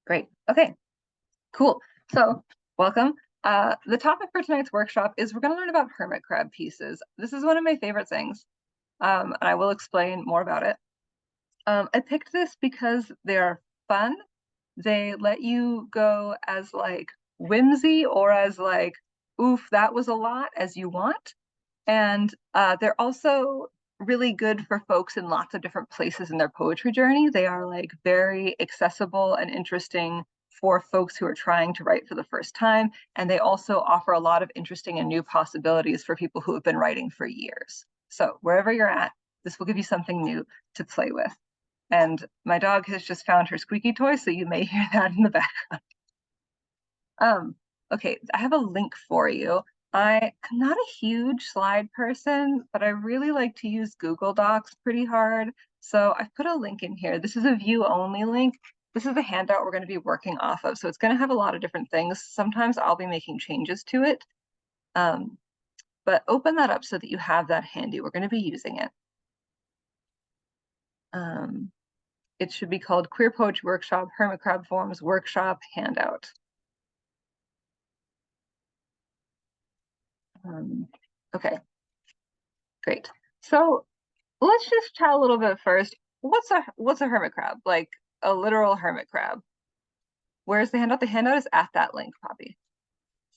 Great. Okay, cool. So welcome. The topic for tonight's workshop is we're going to learn about hermit crab pieces. This is one of my favorite things, and I will explain more about it. I picked this because they're fun. They let you go as like whimsy or as like, oof, that was a lot as you want. And they're also really good for folks in lots of different places in their poetry journey. They are like very accessible and interesting for folks who are trying to write for the first time. And they also offer a lot of interesting and new possibilities for people who have been writing for years. So wherever you're at, this will give you something new to play with. And my dog has just found her squeaky toy, so you may hear that in the background. Okay, I have a link for you. I am not a huge slide person, but I really like to use Google Docs pretty hard. So I've put a link in here. This is a view only link. This is a handout we're going to be working off of. So it's going to have a lot of different things. Sometimes I'll be making changes to it. But open that up so that you have that handy. We're going to be using it. It should be called Queer Poetry Workshop, Hermit Crab Forms Workshop Handout. Okay, great. So let's just chat a little bit first. What's a hermit crab? Like a literal hermit crab. Where's the handout? The handout is at that link, Poppy.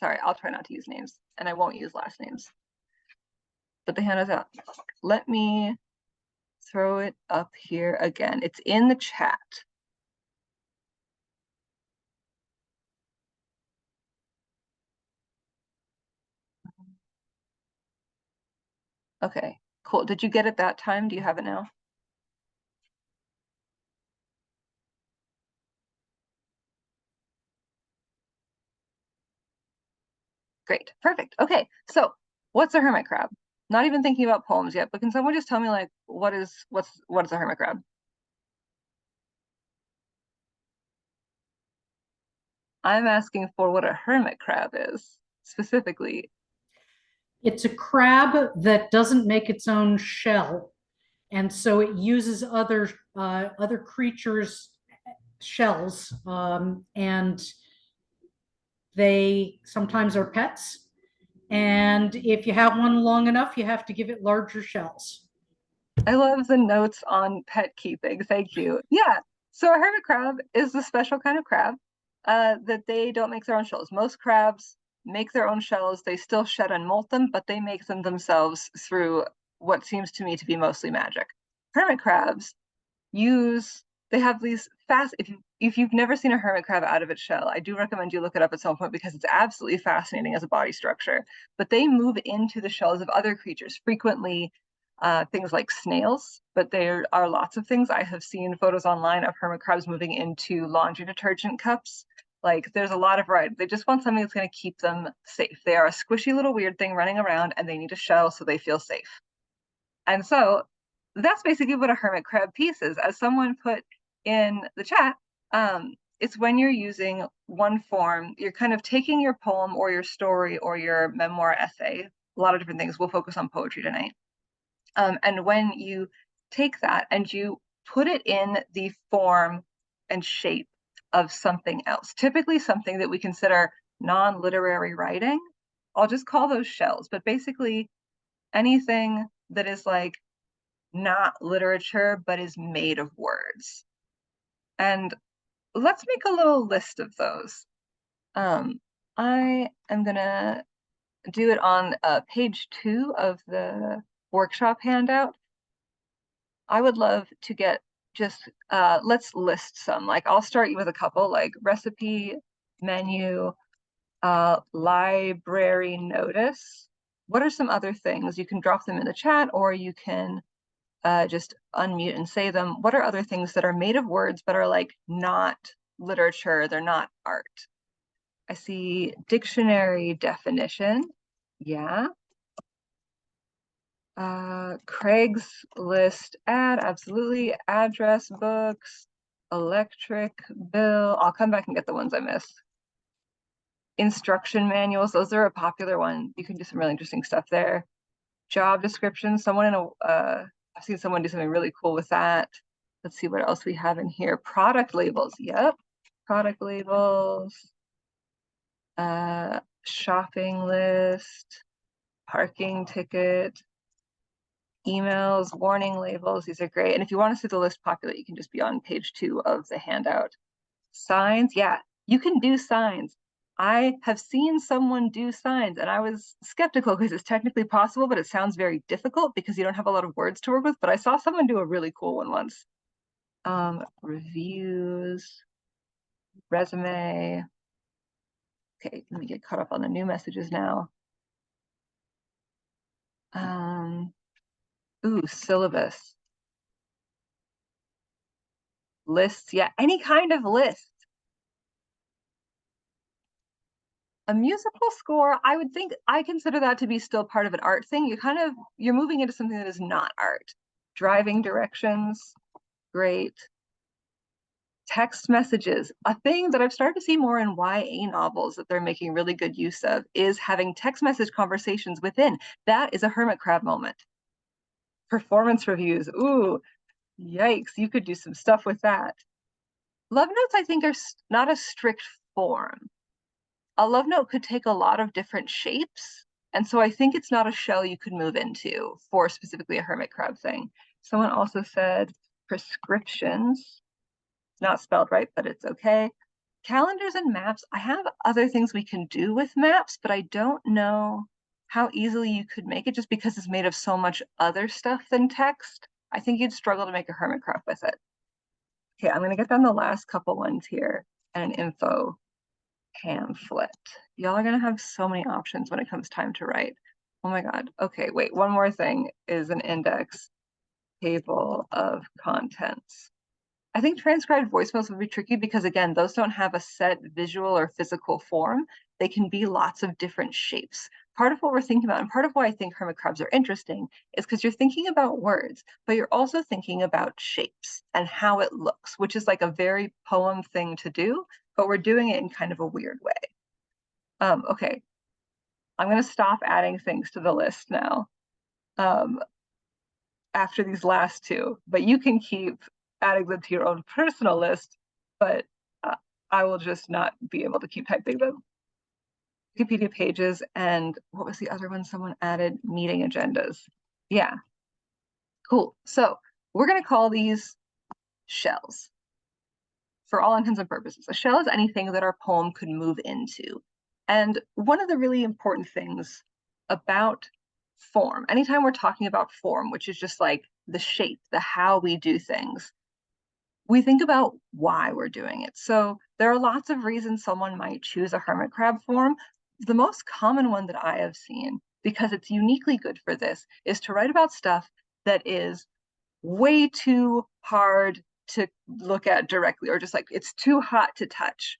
Sorry, I'll try not to use names, and I won't use last names. But the handout's out. Let me throw it up here again. It's in the chat. Okay, cool. Did you get it that time? Do you have it now? Great, perfect. Okay, so what's a hermit crab? Not even thinking about poems yet, but can someone just tell me like what is a hermit crab? I'm asking for what a hermit crab is specifically. It's a crab that doesn't make its own shell, and so it uses other creatures' shells, and they sometimes are pets. And if you have one long enough, you have to give it larger shells. I love the notes on pet keeping. Thank you. Yeah. So a hermit crab is the special kind of crab that they don't make their own shells. Most crabs make their own shells. They still shed and molt them, but they make them themselves through what seems to me to be mostly magic. Hermit crabs they have these fast, if you've never seen a hermit crab out of its shell, I do recommend you look it up at some point because it's absolutely fascinating as a body structure. But they move into the shells of other creatures, frequently things like snails, but there are lots of things. I have seen photos online of hermit crabs moving into laundry detergent cups. Like there's a lot of variety. They just want something that's going to keep them safe. They are a squishy little weird thing running around and they need a shell so they feel safe. And so that's basically what a hermit crab piece is. As someone put in the chat, it's when you're using one form, you're kind of taking your poem or your story or your memoir essay, a lot of different things. We'll focus on poetry tonight. And when you take that and you put it in the form and shape of something else, typically something that we consider non-literary writing, I'll just call those shells, but basically anything that is like not literature, but is made of words. And let's make a little list of those. I am gonna do it on page 2 of the workshop handout. I would love to get just, let's list some. Like I'll start you with a couple, like recipe, menu, library notice. What are some other things? You can drop them in the chat or you can just unmute and say them. What are other things that are made of words but are like not literature, they're not art? I see dictionary definition. Yeah. Craigslist ad, absolutely. Address books, electric bill. I'll come back and get the ones I missed. Instruction manuals, those are a popular one. You can do some really interesting stuff there. Job descriptions, I've seen someone do something really cool with that. Let's see what else we have in here. Product labels, yep. product labels, shopping list, parking ticket, emails, warning labels. These are great. And if you want to see the list populate, you can just be on page 2 of the handout. Signs, yeah, you can do signs. I have seen someone do signs, and I was skeptical because it's technically possible, but it sounds very difficult because you don't have a lot of words to work with. But I saw someone do a really cool one once. Reviews, resume. Okay, let me get caught up on the new messages now. Ooh, syllabus. Lists, yeah, any kind of list. A musical score, I would think, I consider that to be still part of an art thing. You're moving into something that is not art. Driving directions, great. Text messages, a thing that I've started to see more in YA novels that they're making really good use of is having text message conversations within. That is a hermit crab moment. Performance reviews, ooh, yikes, you could do some stuff with that. Love notes, I think, are not a strict form. A love note could take a lot of different shapes. And so I think it's not a shell you could move into for specifically a hermit crab thing. Someone also said prescriptions. It's not spelled right, but it's okay. Calendars and maps. I have other things we can do with maps, but I don't know how easily you could make it just because it's made of so much other stuff than text. I think you'd struggle to make a hermit crab with it. Okay, I'm gonna get down the last couple ones here and an info pamphlet. Y'all are gonna have so many options when it comes time to write. Oh my God. Okay, wait, one more thing is an index table of contents. I think transcribed voicemails would be tricky because again, those don't have a set visual or physical form. They can be lots of different shapes. Part of what we're thinking about, and part of why I think hermit crabs are interesting, is because you're thinking about words, but you're also thinking about shapes and how it looks, which is like a very poem thing to do, but we're doing it in kind of a weird way. Okay, I'm gonna stop adding things to the list now after these last two, but you can keep adding them to your own personal list, but I will just not be able to keep typing them. Wikipedia pages, and what was the other one someone added? Meeting agendas. Yeah, cool. So we're gonna call these shells for all intents and purposes. A shell is anything that our poem could move into. And one of the really important things about form, anytime we're talking about form, which is just like the shape, the how we do things, we think about why we're doing it. So there are lots of reasons someone might choose a hermit crab form. The most common one that I have seen, because it's uniquely good for this, is to write about stuff that is way too hard to look at directly, or just like it's too hot to touch.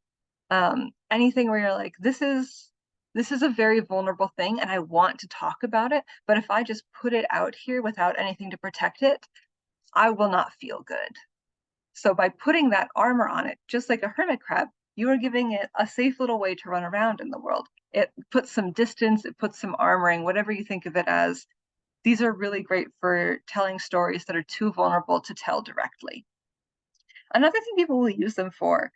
Anything where you're like, this is a very vulnerable thing and I want to talk about it, but if I just put it out here without anything to protect it, I will not feel good. So by putting that armor on it, just like a hermit crab, you are giving it a safe little way to run around in the world. It puts some distance, it puts some armoring, whatever you think of it as. These are really great for telling stories that are too vulnerable to tell directly. Another thing people will use them for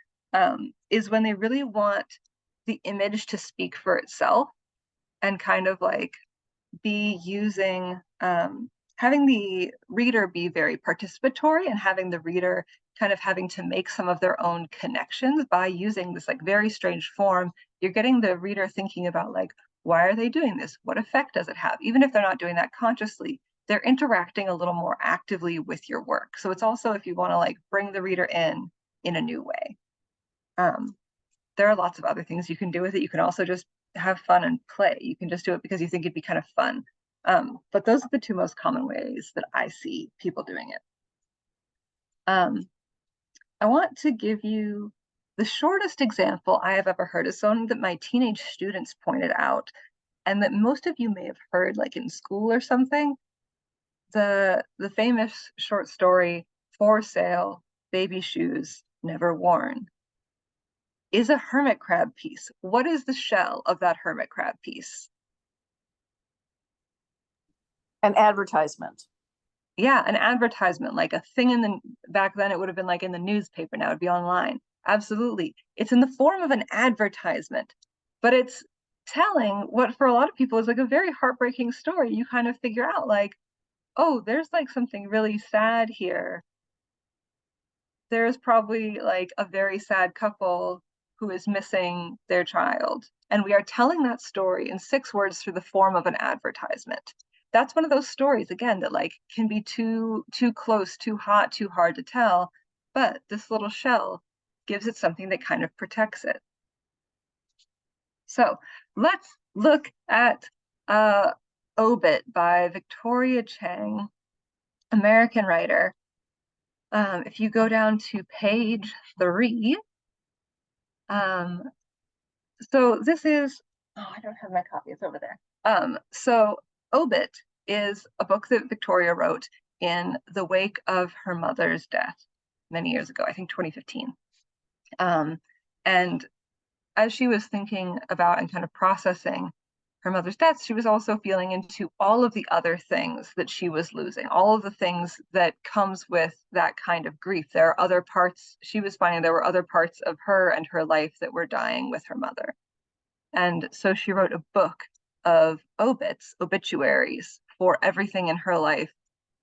is when they really want the image to speak for itself and kind of like be using having the reader be very participatory and having the reader kind of having to make some of their own connections by using this like very strange form. You're getting the reader thinking about like, why are they doing this? What effect does it have? Even if they're not doing that consciously, they're interacting a little more actively with your work. So it's also if you want to like bring the reader in a new way. There are lots of other things you can do with it. You can also just have fun and play. You can just do it because you think it'd be kind of fun. But those are the two most common ways that I see people doing it. I want to give you the shortest example I have ever heard is something that my teenage students pointed out and that most of you may have heard like in school or something. The famous short story, For Sale, Baby Shoes Never Worn, is a hermit crab piece. What is the shell of that hermit crab piece? An advertisement. Yeah, an advertisement, like a thing in the, back then it would have been like in the newspaper, now it'd be online. Absolutely. It's in the form of an advertisement, but it's telling what for a lot of people is like a very heartbreaking story. You kind of figure out like, oh, there's like something really sad here. There's probably like a very sad couple who is missing their child. And we are telling that story in 6 words through the form of an advertisement. That's one of those stories, again, that like can be too close, too hot, too hard to tell. But this little shell gives it something that kind of protects it. So let's look at Obit by Victoria Chang, American writer. If you go down to page 3, so this is, oh, I don't have my copy, it's over there. So Obit is a book that Victoria wrote in the wake of her mother's death many years ago, I think 2015. And as she was thinking about and kind of processing her mother's death, she was also feeling into all of the other things that she was losing, all of the things that comes with that kind of grief. There are other parts, she was finding there were other parts of her and her life that were dying with her mother. And so she wrote a book of obituaries for everything in her life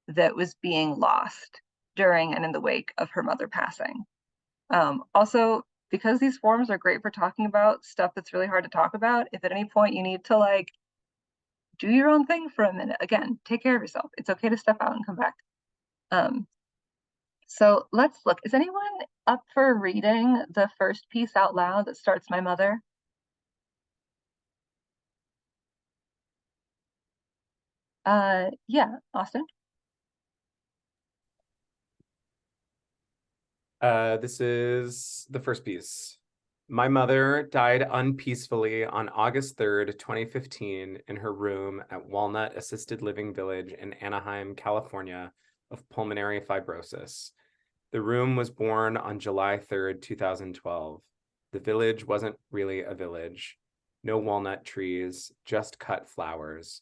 that was being lost during and in the wake of her mother passing. Also, because these forums are great for talking about stuff that's really hard to talk about, if at any point you need to like do your own thing for a minute, again, take care of yourself. It's okay to step out and come back. So let's look. Is anyone up for reading the first piece out loud that starts My Mother? Yeah, Austin. This is the first piece. My mother died unpeacefully on August 3rd, 2015, in her room at Walnut Assisted Living Village in Anaheim, California, of pulmonary fibrosis. The room was born on July 3rd, 2012. The village wasn't really a village. No walnut trees, just cut flowers.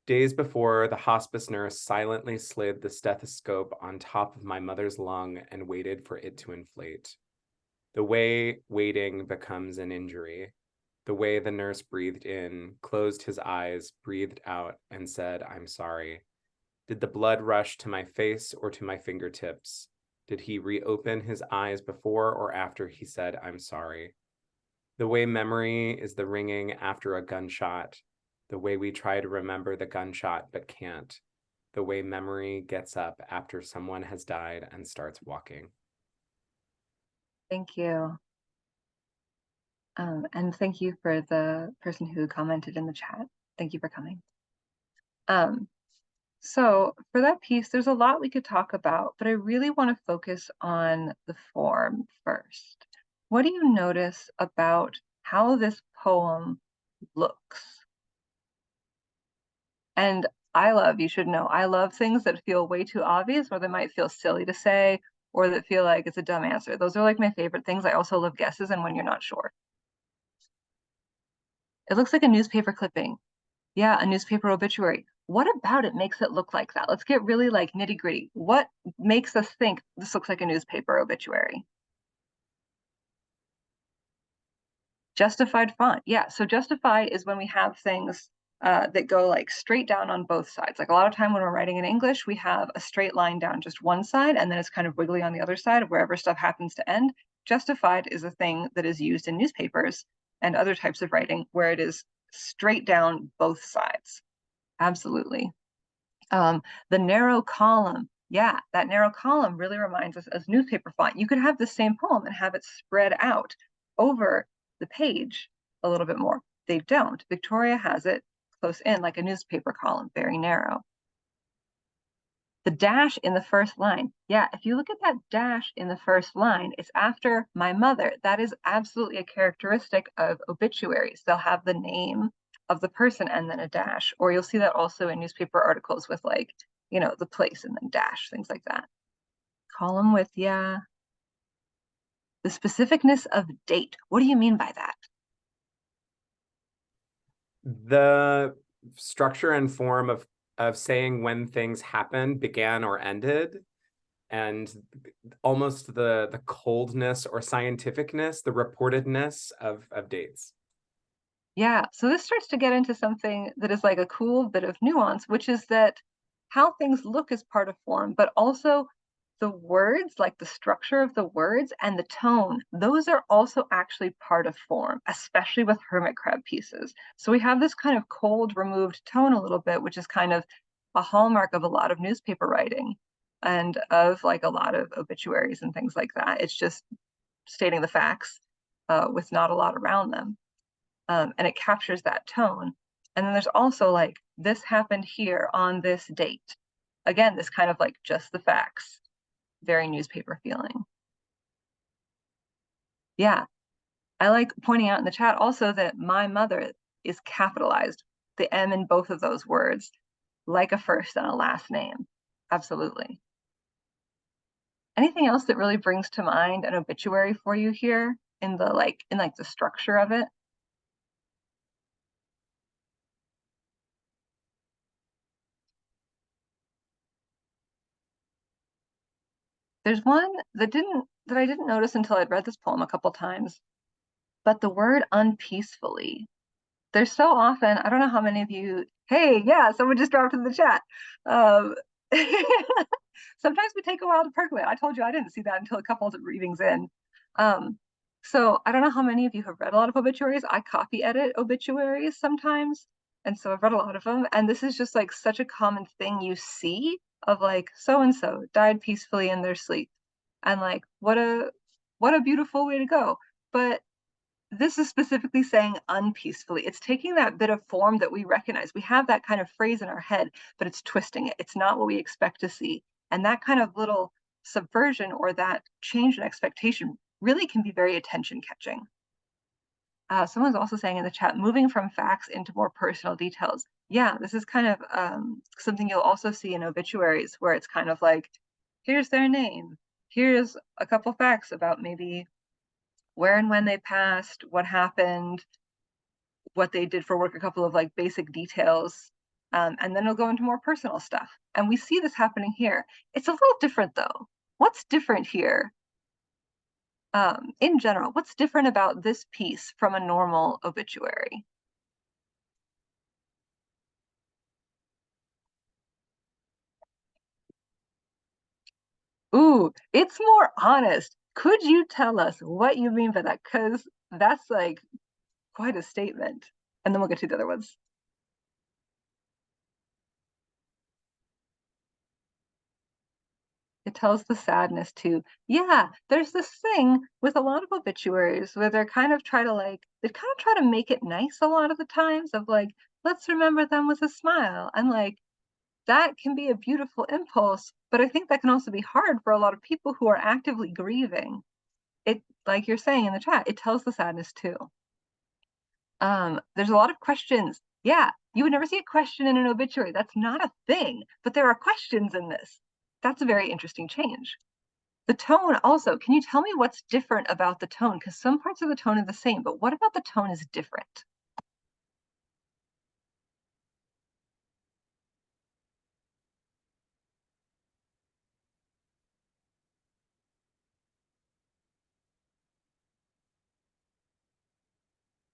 Days before, the hospice nurse silently slid the stethoscope on top of my mother's lung and waited for it to inflate. The way waiting becomes an injury. The way the nurse breathed in, closed his eyes, breathed out, and said, "I'm sorry." Did the blood rush to my face or to my fingertips? Did he reopen his eyes before or after he said, "I'm sorry"? The way memory is the ringing after a gunshot, the way we try to remember the gunshot but can't, the way memory gets up after someone has died and starts walking. Thank you. And thank you for the person who commented in the chat. Thank you for coming. So for that piece, there's a lot we could talk about, but I really want to focus on the form first. What do you notice about how this poem looks? And you should know, I love things that feel way too obvious, or that might feel silly to say, or that feel like it's a dumb answer. Those are like my favorite things. I also love guesses and when you're not sure. It looks like a newspaper clipping. Yeah, a newspaper obituary. What about it makes it look like that? Let's get really like nitty gritty. What makes us think this looks like a newspaper obituary? Justified font. Yeah, so justified is when we have things that go like straight down on both sides. Like a lot of time when we're writing in English, we have a straight line down just one side and then it's kind of wiggly on the other side of wherever stuff happens to end. Justified is a thing that is used in newspapers and other types of writing where it is straight down both sides. Absolutely. The narrow column. Yeah, that narrow column really reminds us as newspaper font. You could have the same poem and have it spread out over the page a little bit more. They don't. Victoria has it close in like a newspaper column, very narrow. The dash in the first line. Yeah, if you look at that dash in the first line, it's after my mother. That is absolutely a characteristic of obituaries. They'll have the name of the person and then a dash, or you'll see that also in newspaper articles with like, you know, the place and then dash, things like that. Column with, yeah. The specificness of date. What do you mean by that? The structure and form of saying when things happened, began or ended, and almost the coldness or scientificness, the reportedness of dates. Yeah, so this starts to get into something that is like a cool bit of nuance, which is that how things look is part of form, but also the words, like the structure of the words and the tone, those are also actually part of form, especially with hermit crab pieces. So we have this kind of cold, removed tone a little bit, which is kind of a hallmark of a lot of newspaper writing and of like a lot of obituaries and things like that. It's just stating the facts with not a lot around them. And it captures that tone. And then there's also like, this happened here on this date. Again, this kind of like just the facts, very newspaper feeling. Yeah, I like pointing out in the chat also that my mother is capitalized, the M in both of those words, like a first and a last name. Absolutely. Anything else that really brings to mind an obituary for you here in the the structure of it? There's one that I didn't notice until I'd read this poem a couple times, but the word unpeacefully. There's so often, I don't know how many of you, hey, yeah, someone just dropped in the chat. Um, sometimes we take a while to percolate. I told you I didn't see that until a couple of readings in. So I don't know how many of you have read a lot of obituaries. I copy edit obituaries sometimes. And so I've read a lot of them. And this is just like such a common thing you see of like so-and-so died peacefully in their sleep. And like, what a beautiful way to go. But this is specifically saying unpeacefully. It's taking that bit of form that we recognize. We have that kind of phrase in our head, but it's twisting it. It's not what we expect to see. And that kind of little subversion or that change in expectation really can be very attention catching. Someone's also saying in the chat, moving from facts into more personal details. Yeah, this is kind of something you'll also see in obituaries where it's kind of like, here's their name. Here's a couple facts about maybe where and when they passed, what happened, what they did for work, a couple of like basic details. And then it'll go into more personal stuff. And we see this happening here. It's a little different though. What's different here? In general, what's different about this piece from a normal obituary? Ooh, it's more honest. Could you tell us what you mean by that? Because that's like quite a statement. And then we'll get to the other ones. It tells the sadness too. Yeah, there's this thing with a lot of obituaries where they're kind of they kind of try to make it nice a lot of the times of like, let's remember them with a smile. And like, that can be a beautiful impulse, but I think that can also be hard for a lot of people who are actively grieving. It, like you're saying in the chat, it tells the sadness too. There's a lot of questions. Yeah, you would never see a question in an obituary. That's not a thing, but there are questions in this. That's a very interesting change. The tone also, can you tell me what's different about the tone? Because some parts of the tone are the same, but what about the tone is different?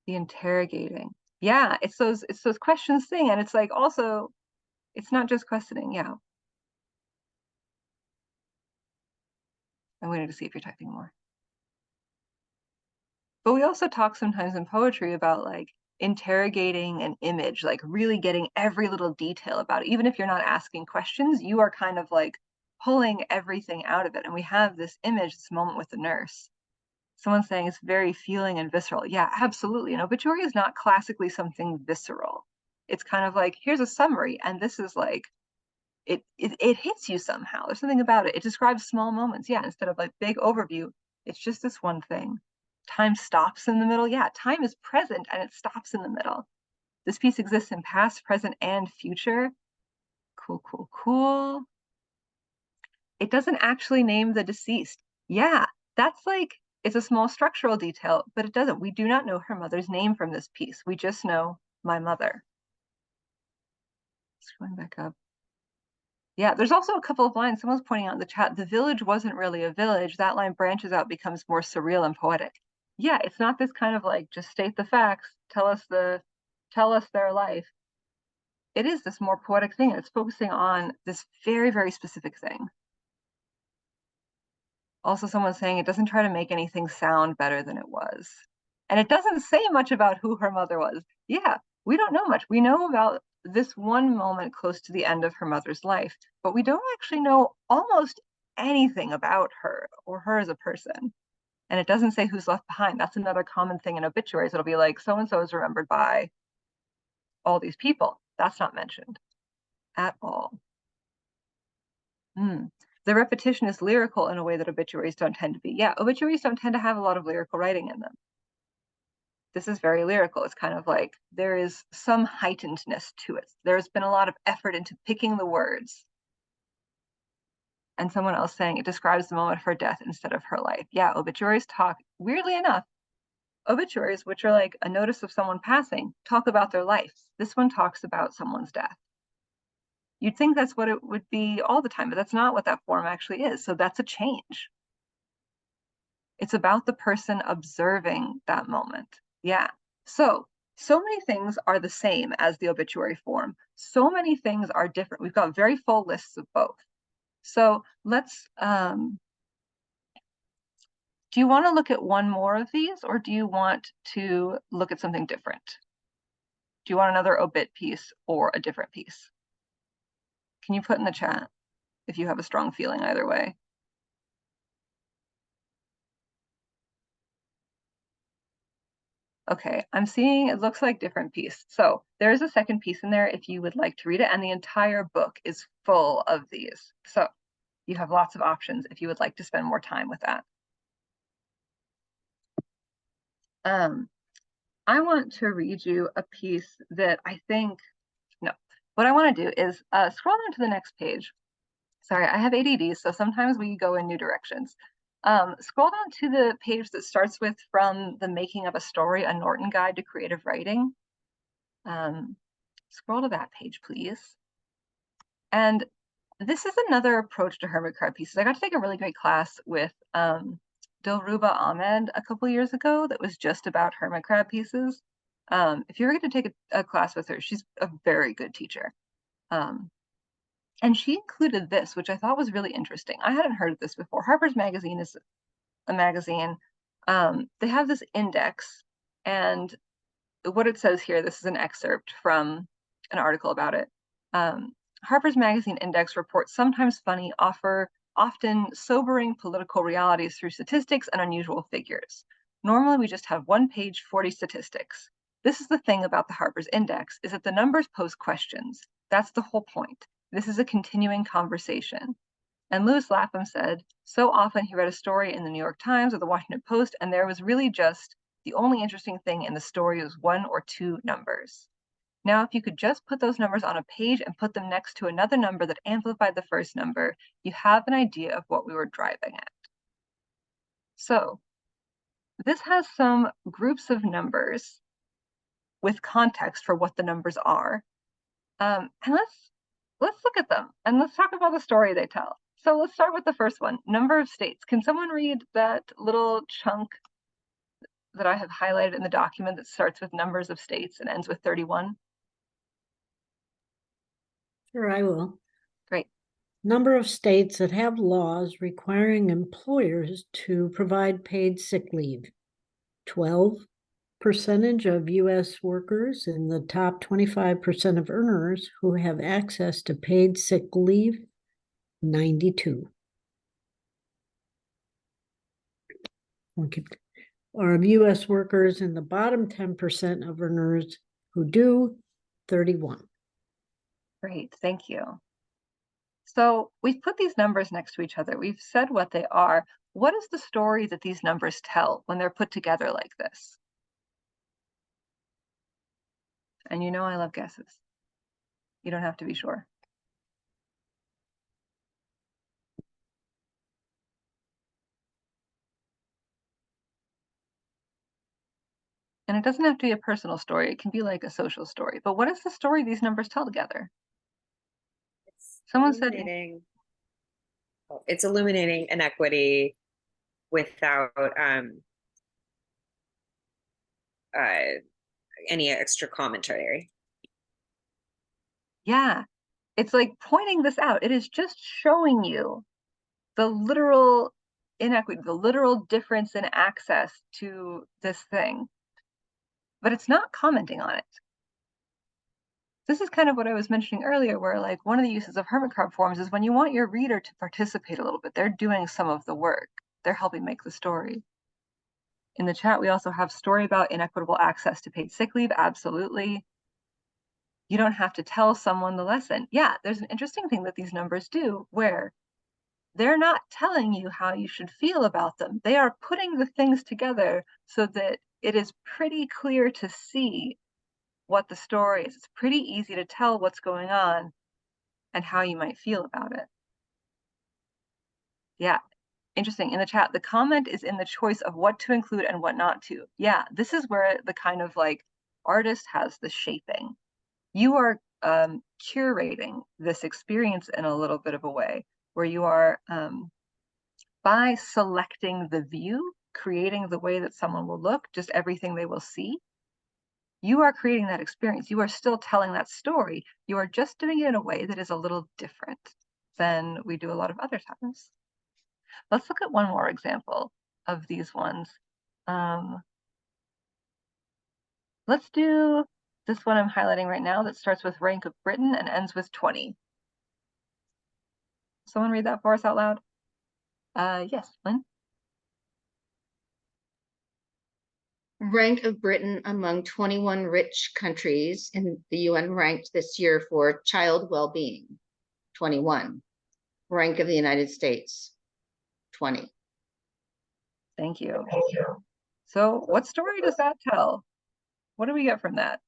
The interrogating. Yeah, it's those questions thing. And it's like also, it's not just questioning. Yeah. I'm waiting to see if you're typing more. But we also talk sometimes in poetry about like interrogating an image, like really getting every little detail about it. Even if you're not asking questions, you are kind of like pulling everything out of it. And we have this image, this moment with the nurse. Someone saying it's very feeling and visceral. Yeah, absolutely. An obituary is not classically something visceral. It's kind of like, here's a summary, and this is like, it hits you somehow. There's something about it. It describes small moments. Yeah, instead of like big overview, it's just this one thing. Time stops in the middle. Yeah, time is present and it stops in the middle. This piece exists in past, present, and future. Cool, cool, cool. It doesn't actually name the deceased. Yeah, that's like, it's a small structural detail, but it doesn't. We do not know her mother's name from this piece. We just know my mother. Scrolling back up. Yeah, there's also a couple of lines. Someone's pointing out in the chat, the village wasn't really a village. That line branches out, becomes more surreal and poetic. Yeah, it's not this kind of like, just state the facts, tell us their life. It is this more poetic thing. It's focusing on this very, very specific thing. Also, someone's saying it doesn't try to make anything sound better than it was. And it doesn't say much about who her mother was. Yeah, we don't know much. We know about this one moment close to the end of her mother's life, but we don't actually know almost anything about her or her as a person. And it doesn't say who's left behind. That's another common thing in obituaries. It'll be like, so-and-so is remembered by all these people. That's not mentioned at all. The repetition is lyrical in a way that obituaries don't tend to be. Yeah, obituaries don't tend to have a lot of lyrical writing in them. This is very lyrical. It's kind of like there is some heightenedness to it. There's been a lot of effort into picking the words. And someone else saying it describes the moment of her death instead of her life. Yeah, obituaries talk, weirdly enough, obituaries, which are like a notice of someone passing, talk about their life. This one talks about someone's death. You'd think that's what it would be all the time, but that's not what that form actually is. So that's a change. It's about the person observing that moment. Yeah. So many things are the same as the obituary form. So many things are different. We've got very full lists of both. So let's, do you want to look at one more of these, or do you want to look at something different? Do you want another obit piece or a different piece? Can you put in the chat if you have a strong feeling either way? Okay, I'm seeing it looks like different piece. So there's a second piece in there if you would like to read it, and the entire book is full of these. So you have lots of options if you would like to spend more time with that. I want to read you a piece that I think, no, what I want to do is scroll down to the next page. Sorry, I have ADD, so sometimes we go in new directions. Scroll down to the page that starts with From the Making of a Story, a Norton Guide to Creative Writing. Scroll to that page, please. And this is another approach to hermit crab pieces. I got to take a really great class with Dilruba Ahmed a couple years ago that was just about hermit crab pieces. If you're going to take a class with her, she's a very good teacher. And she included this, which I thought was really interesting. I hadn't heard of this before. Harper's Magazine is a magazine. They have this index, and what it says here, this is an excerpt from an article about it. Harper's Magazine Index reports sometimes funny, often sobering political realities through statistics and unusual figures. Normally, we just have one page, 40 statistics. This is the thing about the Harper's Index, is that the numbers pose questions. That's the whole point. This is a continuing conversation. And Lewis Lapham said, so often he read a story in the New York Times or the Washington Post, and there was really just the only interesting thing in the story was one or two numbers. Now, if you could just put those numbers on a page and put them next to another number that amplified the first number, you have an idea of what we were driving at. So this has some groups of numbers with context for what the numbers are. And let's look at them and let's talk about the story they tell. So let's start with the first one, number of states. Can someone read that little chunk that I have highlighted in the document that starts with numbers of states and ends with 31? Sure, I will. Great. Number of states that have laws requiring employers to provide paid sick leave. 12% of U.S. workers in the top 25% of earners who have access to paid sick leave. 92. Okay. Or of U.S. workers in the bottom 10% of earners who do. 31. Great, thank you. So we've put these numbers next to each other. We've said what they are. What is the story that these numbers tell when they're put together like this? And you know I love guesses. You don't have to be sure. And it doesn't have to be a personal story. It can be like a social story. But what is the story these numbers tell together? Someone said, it's illuminating inequity without any extra commentary. yeah, it's like pointing this out. It is just showing you the literal inequity, the literal difference in access to this thing, but it's not commenting on it. This is kind of what I was mentioning earlier, where like one of the uses of hermit crab forums is when you want your reader to participate a little bit. They're doing some of the work. They're helping make the story. In the chat, we also have story about inequitable access to paid sick leave. Absolutely. You don't have to tell someone the lesson. Yeah, there's an interesting thing that these numbers do where they're not telling you how you should feel about them. They are putting the things together so that it is pretty clear to see what the story is. It's pretty easy to tell what's going on and how you might feel about it. Yeah, interesting. In the chat, the comment is in the choice of what to include and what not to. Yeah, this is where the kind of like artist has the shaping. You are curating this experience in a little bit of a way where you are, by selecting the view, creating the way that someone will look, just everything they will see, you are creating that experience. You are still telling that story. You are just doing it in a way that is a little different than we do a lot of other times. Let's look at one more example of these ones. Let's do this one I'm highlighting right now that starts with rank of Britain and ends with 20. Someone read that for us out loud? Yes, Lynn? Rank of Britain among 21 rich countries in the UN ranked this year for child well-being, 21. Rank of the United States, 20. Thank you. So what story does that tell? What do we get from that?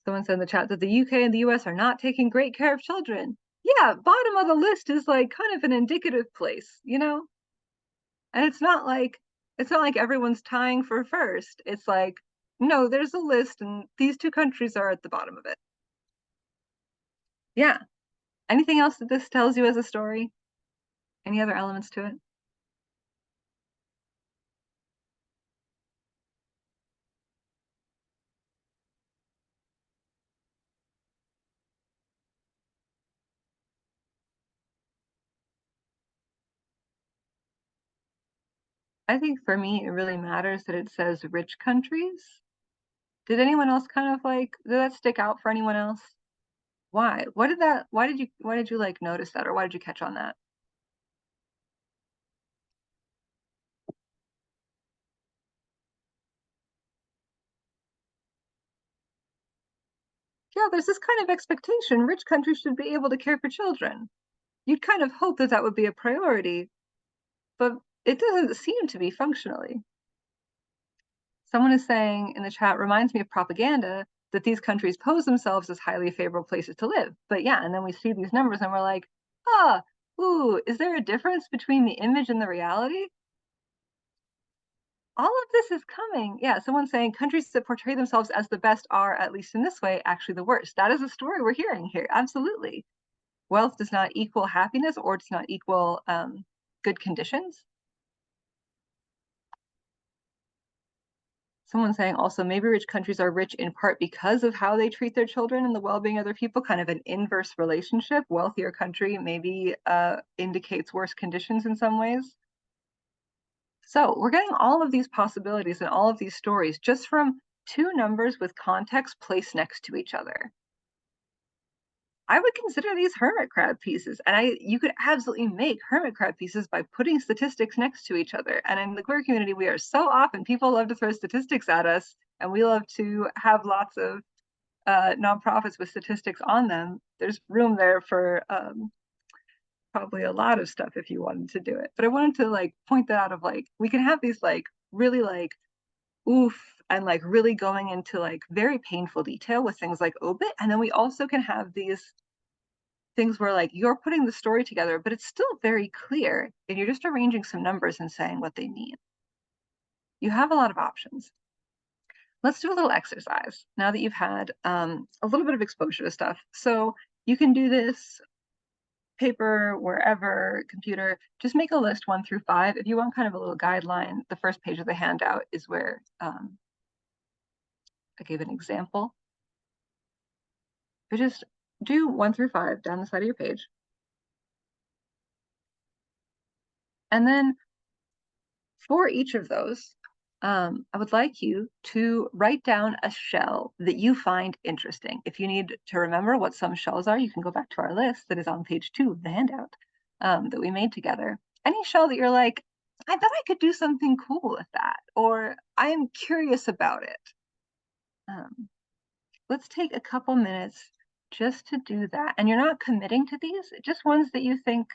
Someone said in the chat that the UK and the US are not taking great care of children. Yeah, bottom of the list is like kind of an indicative place, you know? And it's not like everyone's tying for first. It's like, no, there's a list and these two countries are at the bottom of it. Yeah. Anything else that this tells you as a story? Any other elements to it? I think for me, it really matters that it says rich countries. Did anyone else kind of like, did that stick out for anyone else? Why? Why did you like notice that, or why did you catch on that? Yeah, there's this kind of expectation. Rich countries should be able to care for children. You'd kind of hope that that would be a priority, but it doesn't seem to be functionally. Someone is saying in the chat, reminds me of propaganda that these countries pose themselves as highly favorable places to live. But yeah, and then we see these numbers and we're like, ooh, is there a difference between the image and the reality? All of this is coming. Yeah, someone's saying countries that portray themselves as the best are, at least in this way, actually the worst. That is a story we're hearing here. Absolutely. Wealth does not equal happiness or does not equal good conditions. Someone saying also maybe rich countries are rich in part because of how they treat their children and the well-being of other people, kind of an inverse relationship. Wealthier country maybe indicates worse conditions in some ways. So we're getting all of these possibilities and all of these stories just from two numbers with context placed next to each other. I would consider these hermit crab pieces, and you could absolutely make hermit crab pieces by putting statistics next to each other. And in the queer community, we are so often, people love to throw statistics at us, and we love to have lots of nonprofits with statistics on them. There's room there for probably a lot of stuff if you wanted to do it. But I wanted to like point that out of like, we can have these like really like oof and like really going into like very painful detail with things like obit, and then we also can have these things where like you're putting the story together, but it's still very clear and you're just arranging some numbers and saying what they mean. You have a lot of options. Let's do a little exercise now that you've had a little bit of exposure to stuff. So you can do this paper, wherever, computer, just make a list 1 through 5. If you want kind of a little guideline, the first page of the handout is where I gave an example. But just do 1 through 5 down the side of your page. And then for each of those, I would like you to write down a shell that you find interesting. If you need to remember what some shells are, you can go back to our list that is on page 2 of the handout that we made together. Any shell that you're like, I bet I could do something cool with that, or I'm curious about it. Let's take a couple minutes just to do that. And you're not committing to these, just ones that you think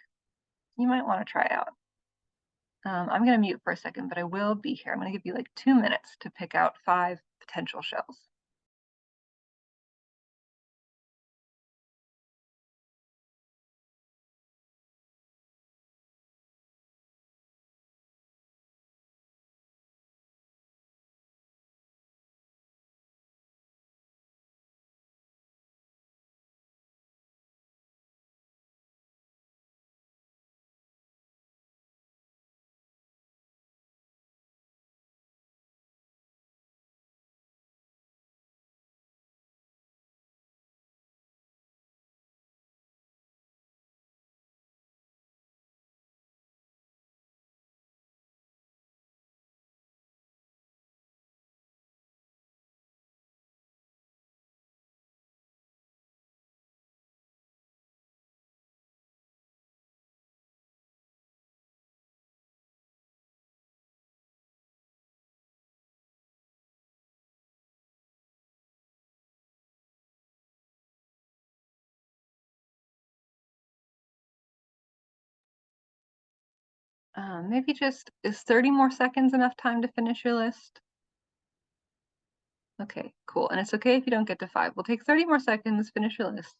you might want to try out. I'm going to mute for a second, but I will be here. I'm going to give you like 2 minutes to pick out 5 potential shells. Maybe just, is 30 more seconds enough time to finish your list? Okay, cool. And it's okay if you don't get to 5. We'll take 30 more seconds, finish your list.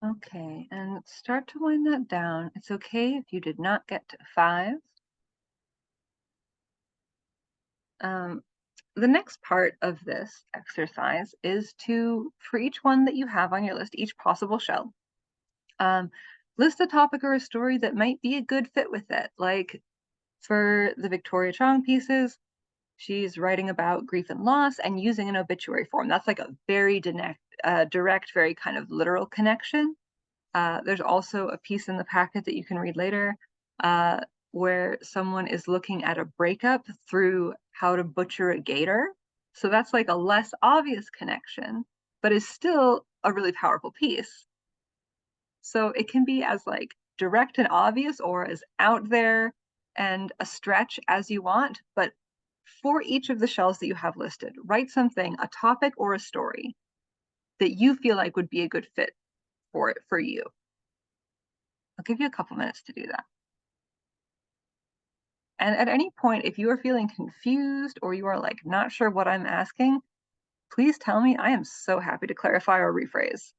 Okay, and start to wind that down. It's okay if you did not get to 5. The next part of this exercise is to, for each one that you have on your list, each possible shell, list a topic or a story that might be a good fit with it. Like for the Victoria Chong pieces, she's writing about grief and loss and using an obituary form. That's like a very direct, very kind of literal connection. There's also a piece in the packet that you can read later where someone is looking at a breakup through how to butcher a gator. So that's like a less obvious connection, but is still a really powerful piece. So it can be as like direct and obvious or as out there and a stretch as you want, but for each of the shells that you have listed, write something, a topic or a story that you feel like would be a good fit for it for you. I'll give you a couple minutes to do that. And at any point, if you are feeling confused or you are like not sure what I'm asking, please tell me. I am so happy to clarify or rephrase.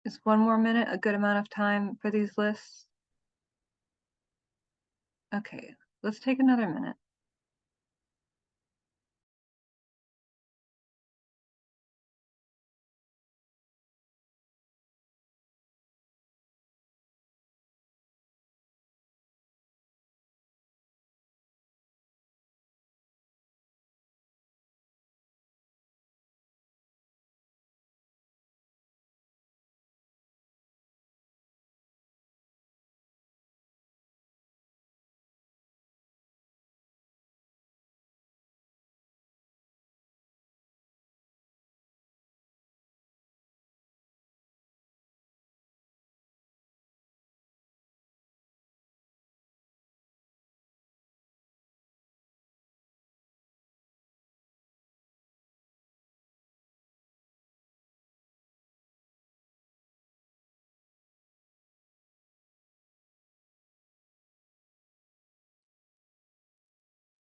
Is 1 more minute a good amount of time for these lists? Okay, let's take another minute.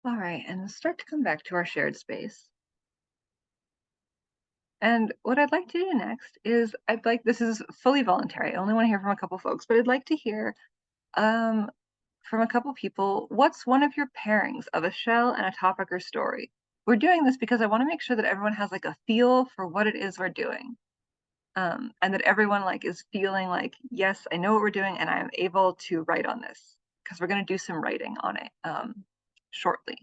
All right, and let's start to come back to our shared space. And what I'd like to do next is this is fully voluntary. I only want to hear from a couple folks, but I'd like to hear from a couple people, what's one of your pairings of a shell and a topic or story? We're doing this because I want to make sure that everyone has like a feel for what it is we're doing. And that everyone like is feeling like, yes, I know what we're doing and I am able to write on this because we're going to do some writing on it shortly.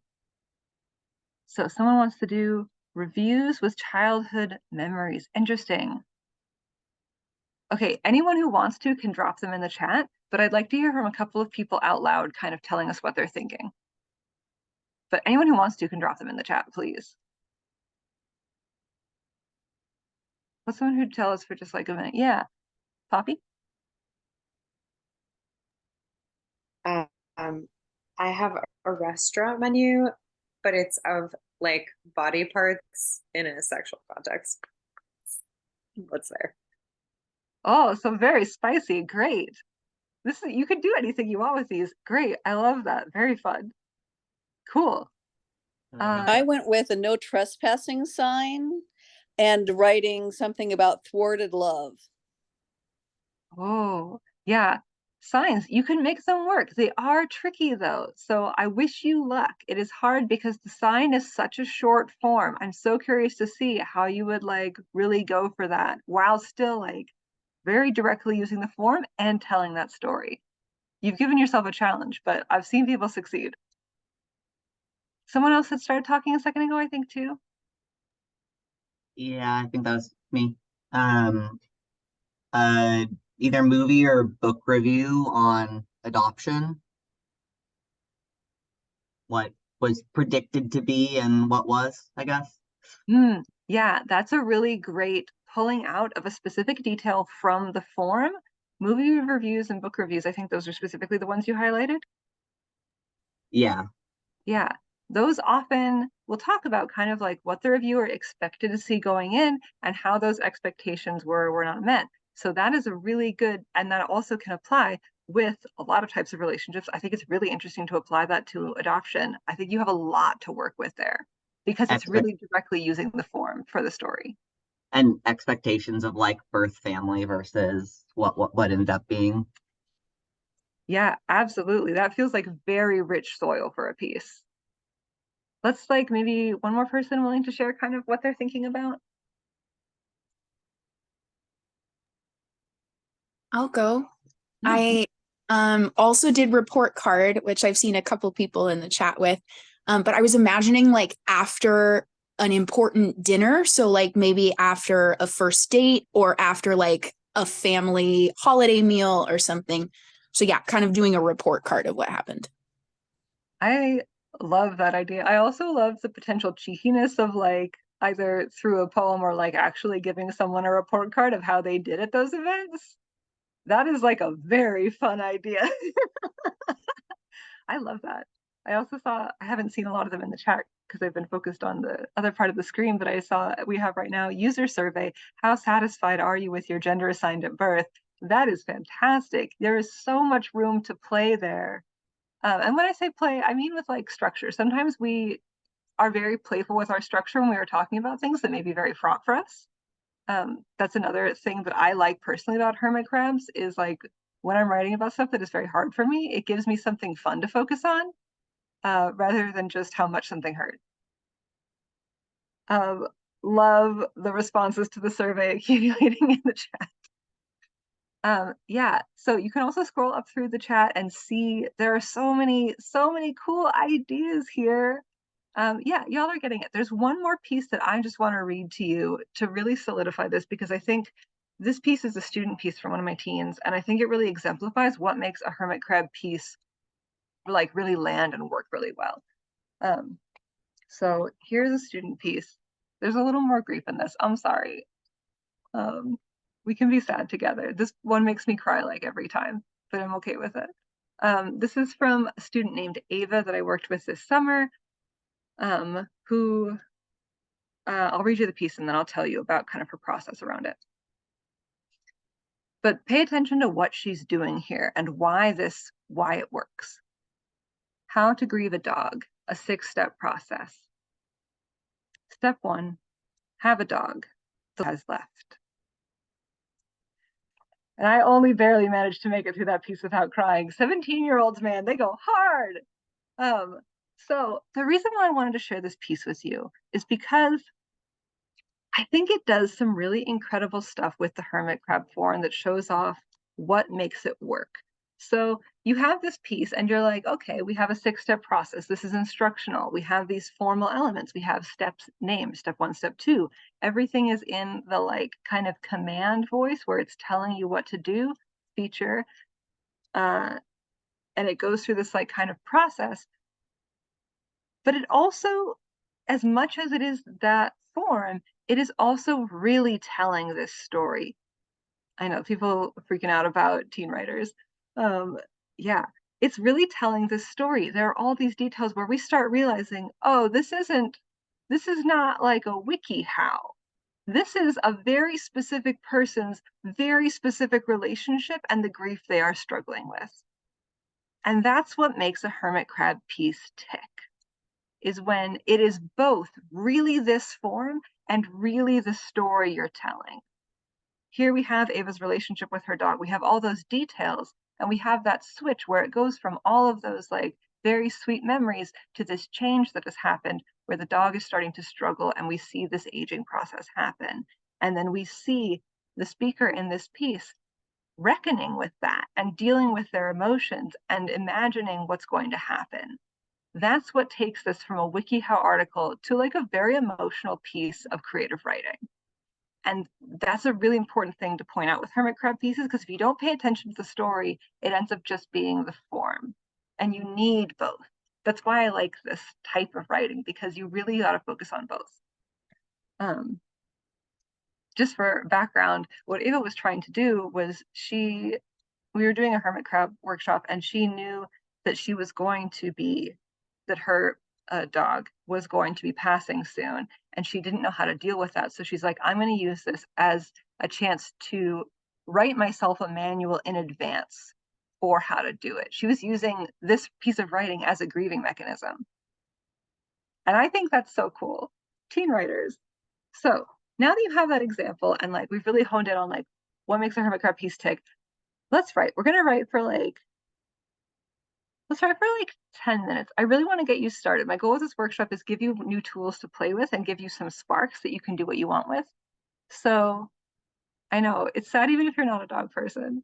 So if someone wants to do reviews with childhood memories. Interesting. Okay, anyone who wants to can drop them in the chat, but I'd like to hear from a couple of people out loud kind of telling us what they're thinking. But anyone who wants to can drop them in the chat, please. What's someone who'd tell us for just like a minute? Yeah, Poppy? I have a restaurant menu, but it's of like body parts in a sexual context. What's there? Oh, so very spicy. Great. You could do anything you want with these. Great. I love that. Very fun. Cool. I went with a no trespassing sign and writing something about thwarted love. Oh, yeah. Signs, you can make them work. They are tricky though. So I wish you luck. It is hard because the sign is such a short form. I'm so curious to see how you would like really go for that while still like very directly using the form and telling that story. You've given yourself a challenge, but I've seen people succeed. Someone else had started talking a second ago, I think too. Yeah, I think that was me. Um, Either movie or book review on adoption. What was predicted to be and what was, I guess. Yeah, that's a really great pulling out of a specific detail from the form. Movie reviews and book reviews, I think those are specifically the ones you highlighted. Yeah. Yeah, those often will talk about kind of like what the reviewer expected to see going in and how those expectations were not met. So that is a really good, and that also can apply with a lot of types of relationships. I think it's really interesting to apply that to adoption. I think you have a lot to work with there because it's really directly using the form for the story. And expectations of like birth family versus what ends up being. Yeah, absolutely. That feels like very rich soil for a piece. Let's like maybe one more person willing to share kind of what they're thinking about. I'll go. Yeah. I also did report card, which I've seen a couple people in the chat with. But I was imagining like after an important dinner. So like maybe after a first date or after like a family holiday meal or something. So yeah, kind of doing a report card of what happened. I love that idea. I also love the potential cheekiness of like either through a poem or like actually giving someone a report card of how they did at those events. That is like a very fun idea. I love that. I also saw, I haven't seen a lot of them in the chat because I've been focused on the other part of the screen, but I saw we have right now user survey. How satisfied are you with your gender assigned at birth? That is fantastic. There is so much room to play there. And when I say play, I mean with like structure. Sometimes we are very playful with our structure when we are talking about things that may be very fraught for us. That's another thing that I like personally about hermit crabs is like when I'm writing about stuff that is very hard for me, it gives me something fun to focus on rather than just how much something hurt. Love the responses to the survey accumulating in the chat. Yeah, so you can also scroll up through the chat and see there are so many cool ideas here. Yeah, y'all are getting it. There's one more piece that I just want to read to you to really solidify this, because I think this piece is a student piece from one of my teens, and I think it really exemplifies what makes a hermit crab piece like really land and work really well. So here's a student piece. There's a little more grief in this. I'm sorry. We can be sad together. This one makes me cry like every time, but I'm okay with it. This is from a student named Ava that I worked with this summer, who I'll read you the piece and then I'll tell you about kind of her process around it. But pay attention to what she's doing here and why it works. How to grieve a dog, a 6-step process. Step 1, have a dog that has left. And I only barely managed to make it through that piece without crying. 17-year-olds, man, they go hard. So the reason why I wanted to share this piece with you is because I think it does some really incredible stuff with the hermit crab form that shows off what makes it work. So you have this piece and you're like, okay, we have a 6-step process. This is instructional. We have these formal elements. We have steps named, step 1, step 2. Everything is in the like kind of command voice where it's telling you what to do, feature, and it goes through this like kind of process. But it also, as much as it is that form, it is also really telling this story. I know people freaking out about teen writers. Yeah, it's really telling this story. There are all these details where we start realizing, oh, this is not like a wiki how. This is a very specific person's very specific relationship and the grief they are struggling with. And that's what makes a hermit crab piece tick, is when it is both really this form and really the story you're telling. Here we have Ava's relationship with her dog. We have all those details, and we have that switch where it goes from all of those like very sweet memories to this change that has happened where the dog is starting to struggle and we see this aging process happen. And then we see the speaker in this piece reckoning with that and dealing with their emotions and imagining what's going to happen. That's what takes this from a WikiHow article to like a very emotional piece of creative writing. And that's a really important thing to point out with hermit crab pieces, because if you don't pay attention to the story, it ends up just being the form. And you need both. That's why I like this type of writing, because you really got to focus on both. Just for background, what Ava was trying to do was we were doing a hermit crab workshop, and she knew that she was going to be, that her dog was going to be passing soon, and she didn't know how to deal with that. So she's like, I'm going to use this as a chance to write myself a manual in advance for how to do it. She was using this piece of writing as a grieving mechanism. And I think that's so cool. Teen writers. So now that you have that example and like we've really honed in on like what makes a hermit crab piece tick, let's write. We're going to write for like 10 minutes. I really want to get you started. My goal with this workshop is give you new tools to play with and give you some sparks that you can do what you want with. So I know it's sad even if you're not a dog person.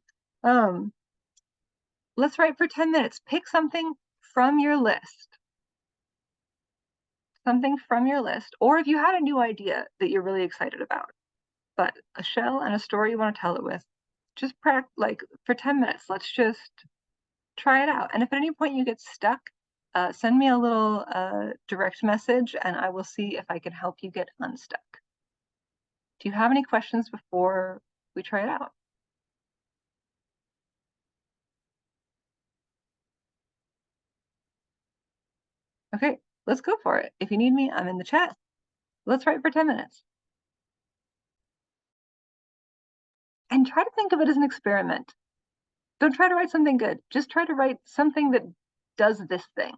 Let's write for 10 minutes. Pick something from your list. Something from your list, or if you had a new idea that you're really excited about, but a shell and a story you want to tell it with, just like for 10 minutes. Let's just try it out. And if at any point you get stuck, send me a little direct message and I will see if I can help you get unstuck. Do you have any questions before we try it out? Okay, let's go for it. If you need me, I'm in the chat. Let's write for 10 minutes. And try to think of it as an experiment. Don't try to write something good. Just try to write something that does this thing.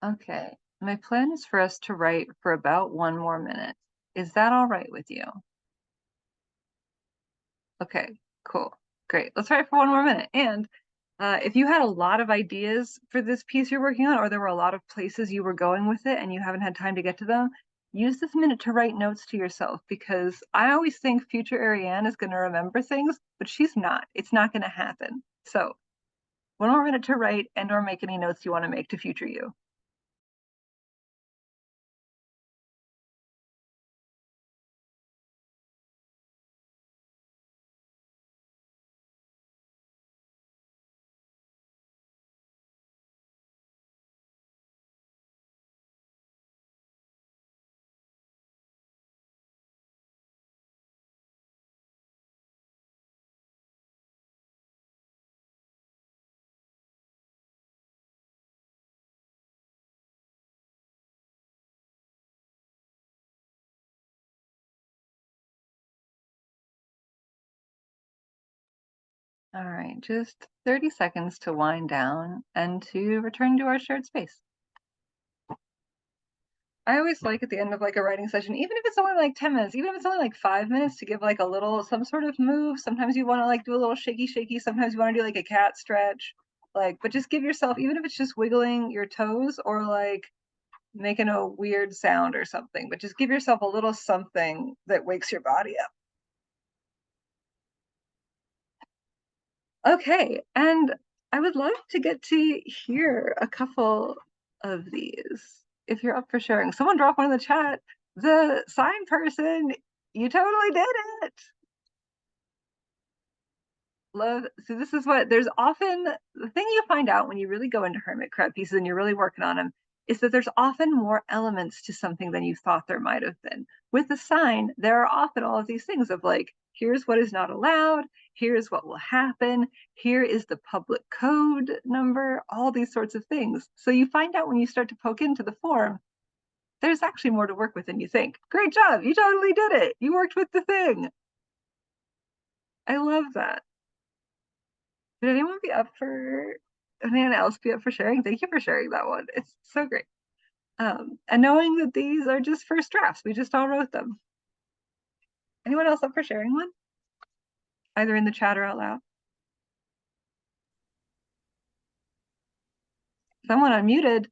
Okay, my plan is for us to write for about 1 more minute. Is that all right with you? Okay, cool. Great. Let's write for 1 more minute. And if you had a lot of ideas for this piece you're working on, or there were a lot of places you were going with it and you haven't had time to get to them, use this minute to write notes to yourself, because I always think future Arianne is going to remember things, but she's not. It's not going to happen. So 1 more minute to write and or make any notes you want to make to future you. All right, just 30 seconds to wind down and to return to our shared space. I always like at the end of like a writing session, even if it's only like 10 minutes, even if it's only like 5 minutes, to give like a little, some sort of move. Sometimes you want to like do a little shaky, sometimes you want to do like a cat stretch, like, but just give yourself, even if it's just wiggling your toes or like making a weird sound or something, but just give yourself a little something that wakes your body up. Okay, and I would love to get to hear a couple of these if you're up for sharing. Someone drop one in the chat. The sign person, you totally did it. Love. So this is what there's often, the thing you find out when you really go into hermit crab pieces and you're really working on them is that there's often more elements to something than you thought there might have been. With the sign, there are often all of these things of like, here's what is not allowed, here's what will happen, here is the public code number, all these sorts of things. So you find out when you start to poke into the form, there's actually more to work with than you think. Great job, you totally did it. You worked with the thing. I love that. Did anyone be up for, anyone else be up for sharing? Thank you for sharing that one. It's so great. And knowing that these are just first drafts, we just all wrote them. Anyone else up for sharing one? Either in the chat or out loud? Someone unmuted.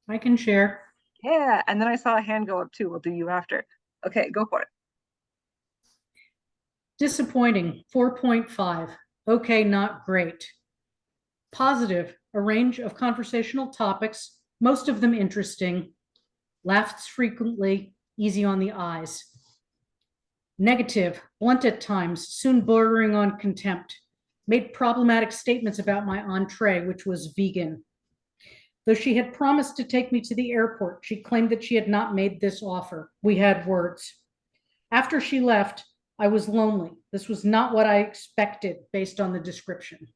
I can share. Yeah, and then I saw a hand go up too. We'll do you after. Okay, go for it. Disappointing, 4.5. Okay, not great. Positive, a range of conversational topics, most of them interesting. Laughs frequently, easy on the eyes. Negative, blunt at times, soon bordering on contempt. Made problematic statements about my entree, which was vegan. Though she had promised to take me to the airport, she claimed that she had not made this offer. We had words. After she left, I was lonely. This was not what I expected based on the description.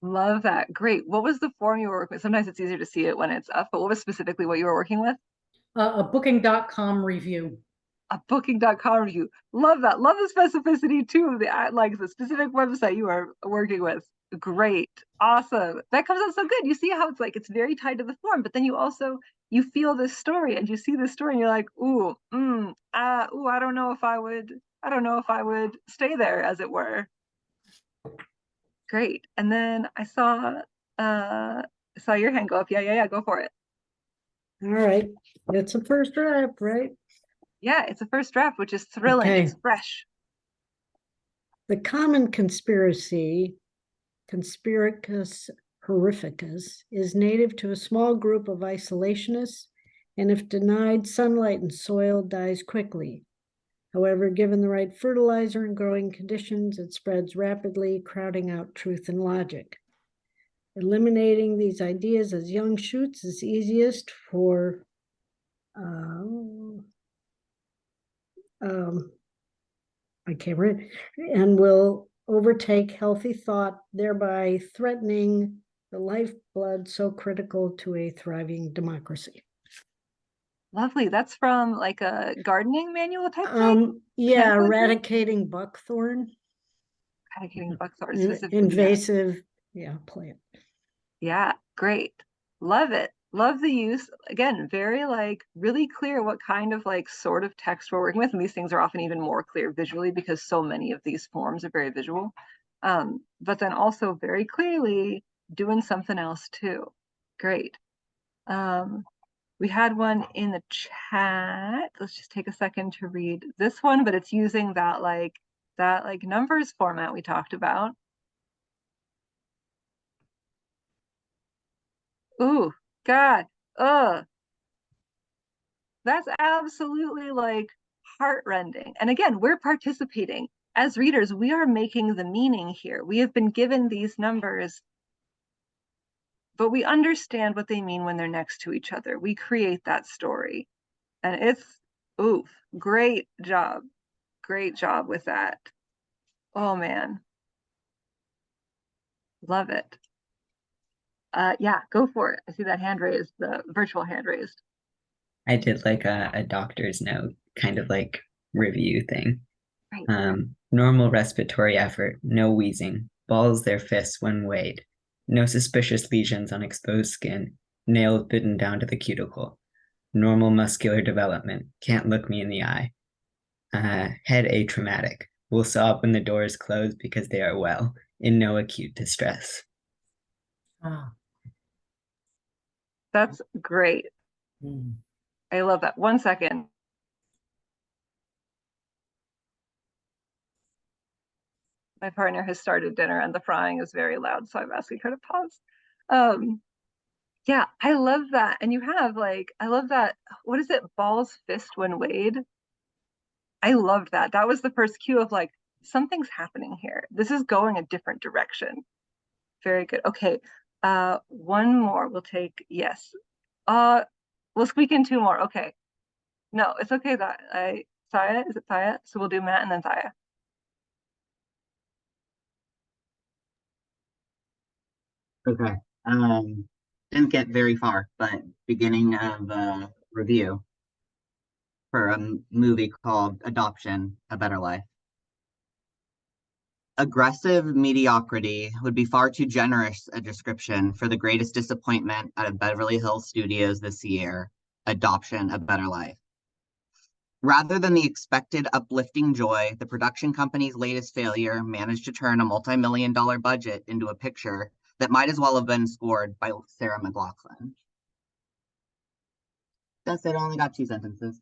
Love that. Great. What was the form you were working with? Sometimes it's easier to see it when it's up, but what was specifically what you were working with? A booking.com review. A booking.com review. Love that. Love the specificity too of the like the specific website you are working with. Great. Awesome. That comes out so good. You see how it's like it's very tied to the form, but then you also you feel this story and you see this story and you're like, ooh, I don't know if I would stay there, as it were. Great. And then I saw your hand go up. Yeah, go for it. All right. It's a first draft, right? Yeah, it's a first draft, which is thrilling. Okay. It's fresh. The common conspiracy, Conspiracus horrificus, is native to a small group of isolationists, and if denied sunlight and soil, dies quickly. However, given the right fertilizer and growing conditions, it spreads rapidly, crowding out truth and logic. Eliminating these ideas as young shoots is easiest for I can't read, and will overtake healthy thought, thereby threatening the lifeblood so critical to a thriving democracy. Lovely. That's from like a gardening manual type thing? Yeah, Plant eradicating buckthorn. Eradicating buckthorn specifically. Invasive, yeah, plant. Yeah, great. Love it. Love the use, again, very like really clear what kind of like sort of text we're working with. And these things are often even more clear visually because so many of these forms are very visual. But then also very clearly doing something else too. Great. We had one in the chat. Let's just take a second to read this one, but it's using that like numbers format we talked about. Ooh, God. That's absolutely like heartrending. And again, we're participating. As readers, we are making the meaning here. We have been given these numbers, but we understand what they mean when they're next to each other. We create that story. And it's, oof, great job. Great job with that. Oh man. Love it. Yeah, go for it. I see that hand raised, the virtual hand raised. I did like a doctor's note, kind of like review thing. Right. Normal respiratory effort, no wheezing, balls their fists when weighed, no suspicious lesions on exposed skin, nails bitten down to the cuticle, normal muscular development, can't look me in the eye, head atraumatic, will sob when the door is closed because they are well, in no acute distress. Ah. That's great. I love that. 1 second. My partner has started dinner and the frying is very loud, so I'm asking her to pause. Yeah, I love that. And you have like, I love that. What is it? Balls fist when weighed. I loved that. That was the first cue of like, something's happening here. This is going a different direction. Very good. Okay. One more. We'll take, yes. We'll squeak in two more. Okay. No, it's okay that Saya, is it Saya? So we'll do Matt and then Saya. Okay. Didn't get very far, but beginning of review for a movie called Adoption, A Better Life. Aggressive mediocrity would be far too generous a description for the greatest disappointment out of Beverly Hills Studios this year, Adoption, A Better Life. Rather than the expected uplifting joy, the production company's latest failure managed to turn a multi-million-dollar budget into a picture that might as well have been scored by Sarah McLachlan. That's it, I only got 2 sentences.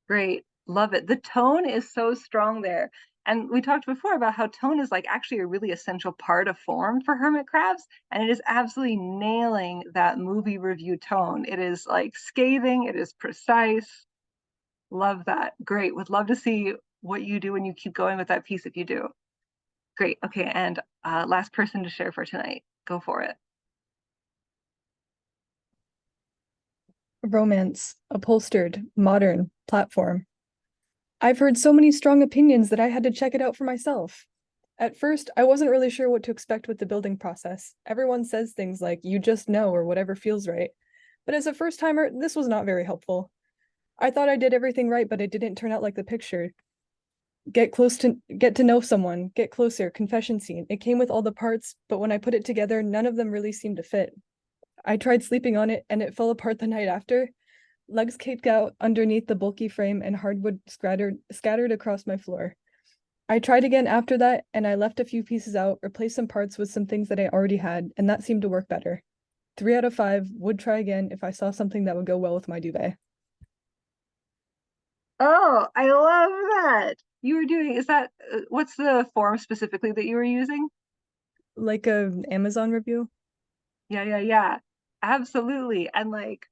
Great. Love it. The tone is so strong there. And we talked before about how tone is like actually a really essential part of form for hermit crabs. And it is absolutely nailing that movie review tone. It is like scathing, it is precise. Love that. Great. Would love to see what you do when you keep going with that piece if you do. Great. Okay. And last person to share for tonight. Go for it. Romance, upholstered, modern, platform. I've heard so many strong opinions that I had to check it out for myself. At first, I wasn't really sure what to expect with the building process. Everyone says things like, you just know, or whatever feels right. But as a first timer, this was not very helpful. I thought I did everything right, but it didn't turn out like the picture. Get to know someone, get closer, confession scene. It came with all the parts, but when I put it together, none of them really seemed to fit. I tried sleeping on it and it fell apart the night after. Legs caked out underneath the bulky frame and hardwood scattered across my floor. I tried again after that and I left a few pieces out, replaced some parts with some things that I already had, and that seemed to work better. 3 out of 5, would try again if I saw something that would go well with my duvet. Oh, I love that. You were doing, is that, what's the form specifically that you were using? Like a Amazon review? Yeah. Absolutely. And like,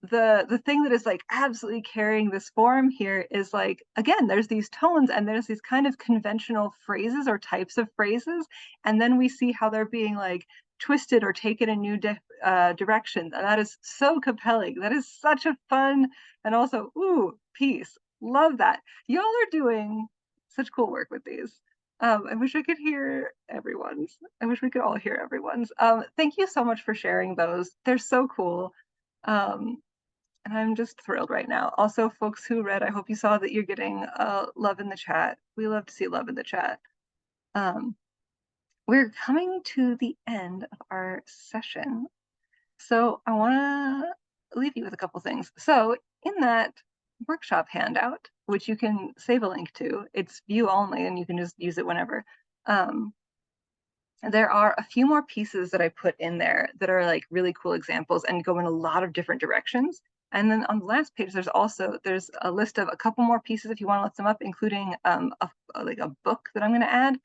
the thing that is like absolutely carrying this form here is like, again, there's these tones and there's these kind of conventional phrases or types of phrases, and then we see how they're being like twisted or taken in new directions, and that is so compelling. That is such a fun and also piece. Love that. Y'all are doing such cool work with these. I wish I could hear everyone's. I wish we could all hear everyone's. Thank you so much for sharing those. They're so cool. And I'm just thrilled right now. Also, folks who read, I hope you saw that you're getting love in the chat. We love to see love in the chat. We're coming to the end of our session. So I want to leave you with a couple things. So in that workshop handout, which you can save a link to, it's view only and you can just use it whenever. There are a few more pieces that I put in there that are like really cool examples and go in a lot of different directions. And then on the last page, there's a list of a couple more pieces if you want to look them up, including like a book that I'm going to add.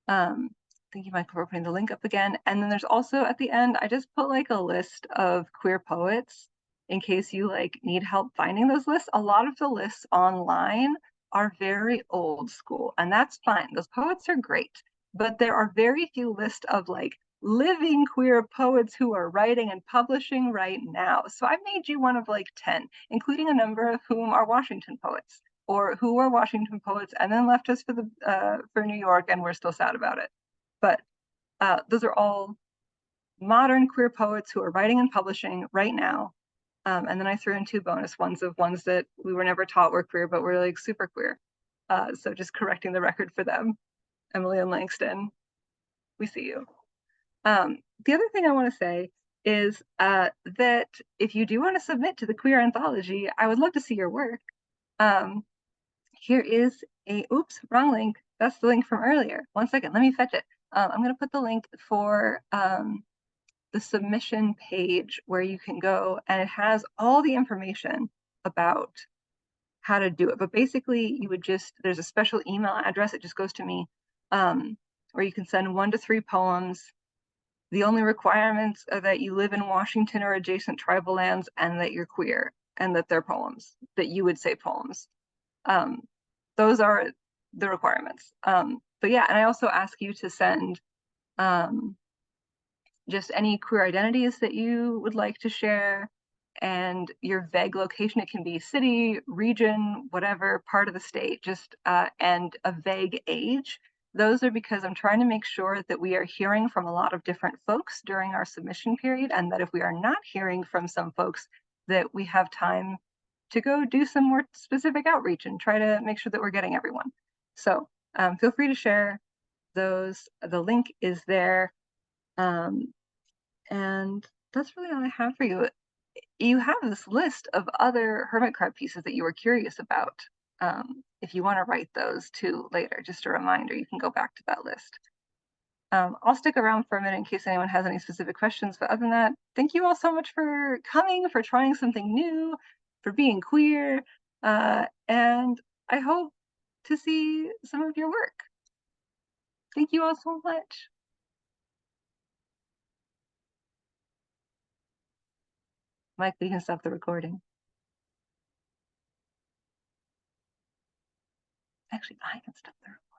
Thank you, Michael, for putting the link up again. And then there's also at the end, I just put like a list of queer poets in case you like need help finding those lists. A lot of the lists online are very old school, and that's fine. Those poets are great, but there are very few lists of like living queer poets who are writing and publishing right now. So I made you one of like 10, including a number of whom are Washington poets or who were Washington poets and then left us for New York, and we're still sad about it. But those are all modern queer poets who are writing and publishing right now. And then I threw in 2 bonus ones of ones that we were never taught were queer, but were like super queer. So just correcting the record for them. Emily and Langston, we see you. The other thing I want to say is that if you do want to submit to the Queer Anthology, I would love to see your work. Here is oops, wrong link. That's the link from earlier. 1 second, let me fetch it. I'm going to put the link for the submission page where you can go, and it has all the information about how to do it. But basically, there's a special email address. It just goes to me, where you can send 1 to 3 poems. The only requirements are that you live in Washington or adjacent tribal lands and that you're queer and that they're poems, that you would say poems. Those are the requirements. But yeah, and I also ask you to send just any queer identities that you would like to share and your vague location. It can be city, region, whatever part of the state, just and a vague age. Those are because I'm trying to make sure that we are hearing from a lot of different folks during our submission period, and that if we are not hearing from some folks, that we have time to go do some more specific outreach and try to make sure that we're getting everyone. So feel free to share those. The link is there. And that's really all I have for you. You have this list of other hermit crab pieces that you were curious about. If you want to write those too later, just a reminder, you can go back to that list. I'll stick around for a minute in case anyone has any specific questions. But other than that, thank you all so much for coming, for trying something new, for being queer. And I hope to see some of your work. Thank you all so much. Mike, we can stop the recording. Actually, I can stop the recording.